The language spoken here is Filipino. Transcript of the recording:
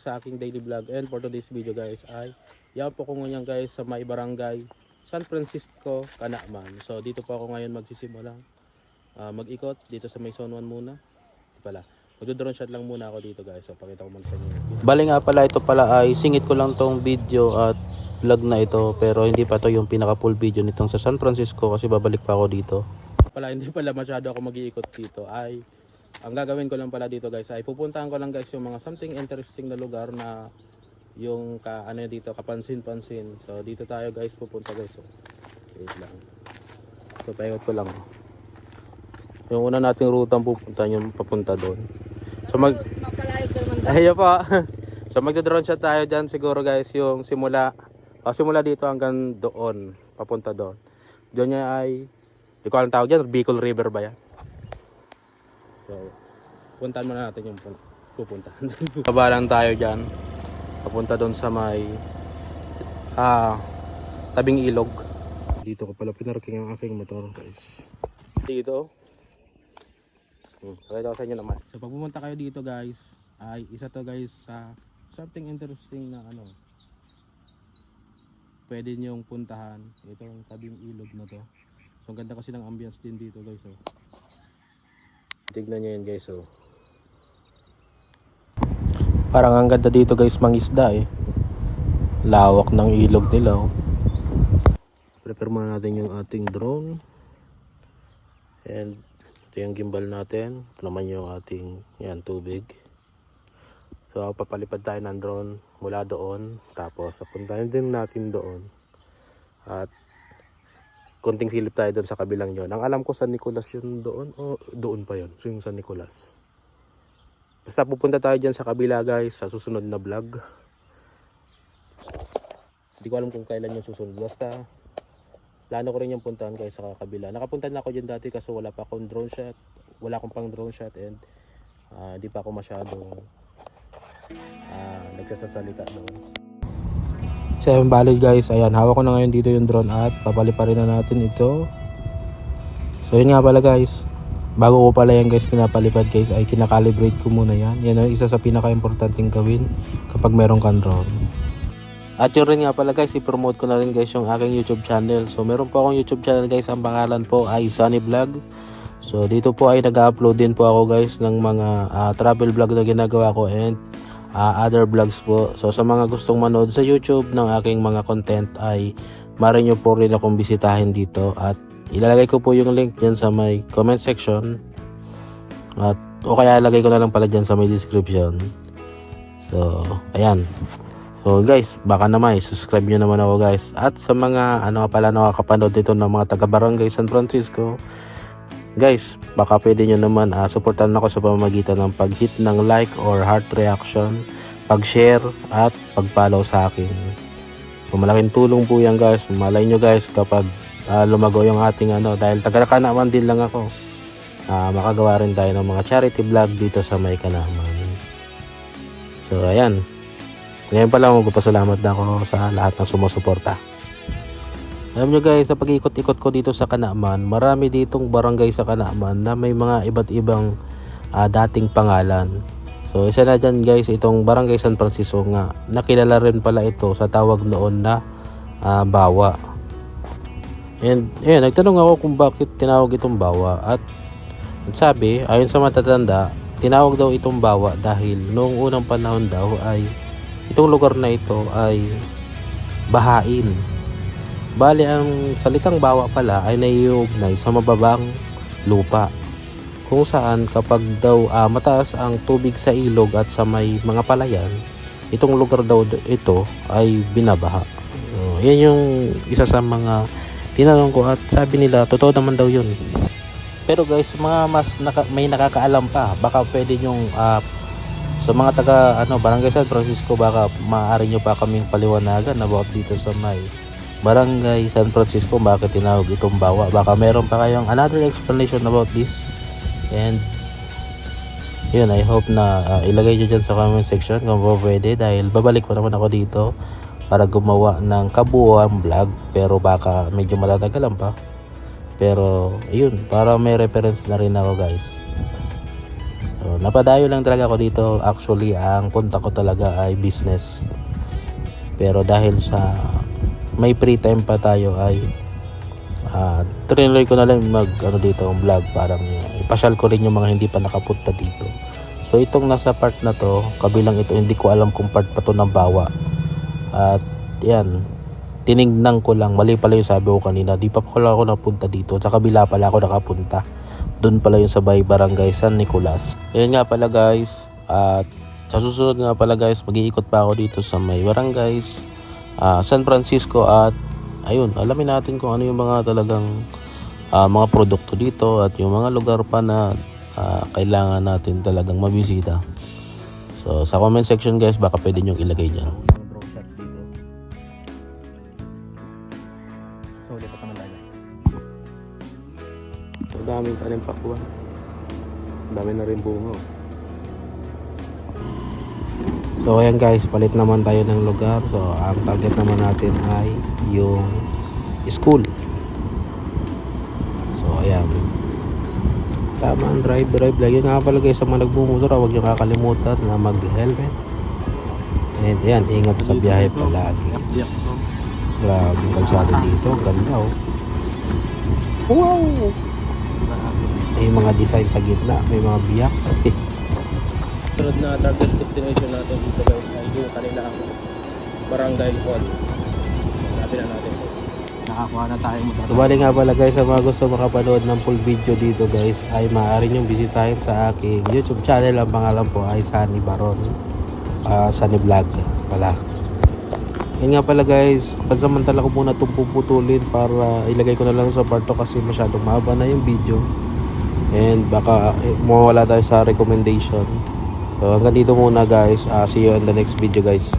sa aking daily vlog. And for today's video guys ay yan po ko ngayon guys sa may barangay San Francisco, Canaaman. So dito po ako ngayon magsisimula mag-ikot dito sa may Zone 1 muna. Pala, magdo-drone shot lang muna ako dito guys. So pakita ko muna sa inyo. Bali nga pala, ito pala ay singit ko lang tong video at vlog na ito, pero hindi pa to yung pinaka full video nitong sa San Francisco kasi babalik pa ako dito. Pala hindi pala masyado ako mag-iikot dito. Ay ang gagawin ko lang pala dito guys ay pupuntahan ko lang guys yung mga something interesting na lugar na yung dito kapansin-pansin. So dito tayo guys pupunta guys. So, wait lang. So paikot ko lang. Yung una nating rutang pupunta yung papunta doon. So Ayo pa. So magdo-drone shot tayo diyan siguro guys yung simula dito hanggang doon, papunta doon. Doon niya ay di ko alam tawag diyan, Bicol River ba yan? So puntahan muna natin yung pupuntahan. Baba lang tayo diyan. Papunta doon sa may tabing ilog. Dito ko pala pinarking ang aking motor guys. Dito. Pakita ko sa inyo naman. So pag pumunta kayo dito guys, ay isa to guys sa something interesting na pwede nyong puntahan. Itong tabing ilog na to. So ang ganda kasi ng ambience din dito guys. Oh. Tignan nyo yun guys. Oh. Parang ang ganda dito guys mangisda eh. Lawak ng ilog nila. Oh. Prepare muna natin yung ating drone. And ito yung gimbal natin. Ito naman yung ating tubig. So papalipad tayo ng drone mula doon. Tapos puntahan din natin doon. At konting silip tayo doon sa kabilang yon. Ang alam ko San Nicolas yun doon. O doon pa yun. So yung San Nicolas. Basta pupunta tayo dyan sa kabila guys. Sa susunod na vlog. Hindi ko alam kung kailan yung susunod. Basta plano ko rin yung puntahan guys sa kabila. Nakapunta na ako dyan dati kasi wala pa akong drone shot. Wala akong pang drone shot and di pa ako masyadong nagsasalita doon. So yung bali guys, ayan, hawak ko na ngayon dito yung drone at papaliparin na natin ito. So yun nga pala guys, bago ko pala yan guys pinapalipad guys ay kinakalibrate ko muna yan. Yan ang isa sa pinaka-importanting gawin kapag meron kang drone. At yun rin nga pala guys, i-promote ko na rin guys yung aking YouTube channel. So meron po akong YouTube channel guys, ang pangalan po ay Sunny Vlog. So dito po ay nag-upload din po ako guys ng mga travel vlog na ginagawa ko and other vlogs po. So sa mga gustong manood sa YouTube ng aking mga content ay maaari nyo po rin akong bisitahin dito. At ilalagay ko po yung link dyan sa may comment section. At o kaya lagay ko na lang pala dyan sa may description. So ayan. So guys, baka naman subscribe nyo naman ako guys. At sa mga pala nakakapanood dito ng mga taga Barangay San Francisco, guys, baka pwede nyo naman supportan ako sa pamamagitan ng pag-hit ng like or heart reaction, pag-share at pag-follow sa akin. So malaking tulong po yan guys. Malay nyo guys kapag lumago yung ating dahil taga Canaaman din lang ako, makagawa rin tayo ng mga charity vlog dito sa may Canaaman. So ayan. Ngayon pala magpapasalamat na ako sa lahat ng sumusuporta. Alam nyo guys, sa pag-ikot-ikot ko dito sa Canaaman, marami ditong barangay sa Canaaman na may mga iba't ibang dating pangalan. So isa na dyan guys, itong Barangay San Francisco nga. Nakilala rin pala ito sa tawag noon na Bawa. And nagtanong ako kung bakit tinawag itong Bawa. At sabi, ayon sa matatanda, tinawag daw itong Bawa dahil noong unang panahon daw ay itong lugar na ito ay bahain. Bali ang salitang Bawa pala ay naiugnay sa mababang lupa, kung saan kapag daw mataas ang tubig sa ilog at sa may mga palayan, itong lugar daw ito ay binabaha. Yan yung isa sa mga tinanong ko at sabi nila totoo naman daw yun. Pero guys, mga may nakakaalam pa, baka pwede nyong sa mga taga Barangay San Francisco, baka maaari nyo pa kaming paliwanagan about dito sa may Barangay San Francisco, bakit tinawag itong Bawa. Baka meron pa kayong another explanation about this. And yun, I hope na ilagay nyo dyan sa comment section kung pwede, dahil babalik pa naman ako dito para gumawa ng kabuuan vlog, pero baka medyo matatagalan pa. Pero ayun, para may reference na rin ako guys. So So napadayo lang talaga ako dito. Actually ang punta ko talaga ay business, pero dahil sa may free time pa tayo ay trinoy ko na lang dito ang vlog, parang ipasyal ko rin yung mga hindi pa nakapunta dito. So itong nasa part na to, kabilang ito, hindi ko alam kung part pa to ng Bawa. At yan, tinignan ko lang, mali pala yung sabi ko kanina, di pa pala ako napunta dito, sa kabila pala ako nakapunta. Doon pala yung sa barangay San Nicolas. Ayun nga pala guys, at sa susunod nga pala guys, mag-iikot pa ako dito sa may barangays San Francisco, at ayun, alamin natin kung ano yung mga talagang mga produkto dito at yung mga lugar pa na kailangan natin talagang mabisita. So sa comment section guys, baka pwede nyo ilagay dyan. So lipat naman tayo guys. So daming tanim pakuan, dami na rin bunga. So ayan guys, palit naman tayo ng lugar. So ang target naman natin ay yung school. So ayan, tamang drive. Lagi nga pala guys sa mga nagbumotor, huwag nyo kakalimutan na mag helmet. And ayan, ingat sa biyahe palagi. Grabe yung kalsada dito, ganda oh. Wow! May mga design sa gitna, may mga biyak. Sunod na target destination natin dito guys ay yung kanilang barangay hall. Hanapin na natin. Nakakuha na tayo mo. Bali nga pala guys, sa mga gusto makapanood ng full video dito guys, ay maaari nyo bisitahin sa aking YouTube channel. Ang pangalan po ay Sunny Baron, Sunny Vlog pala. Yun nga pala guys, pansamantala ko muna itong puputulin para ilagay ko na lang sa part 2 kasi masyadong mahaba na yung video and baka mawala tayo sa recommendation. So hanggang dito muna guys, see you in the next video guys.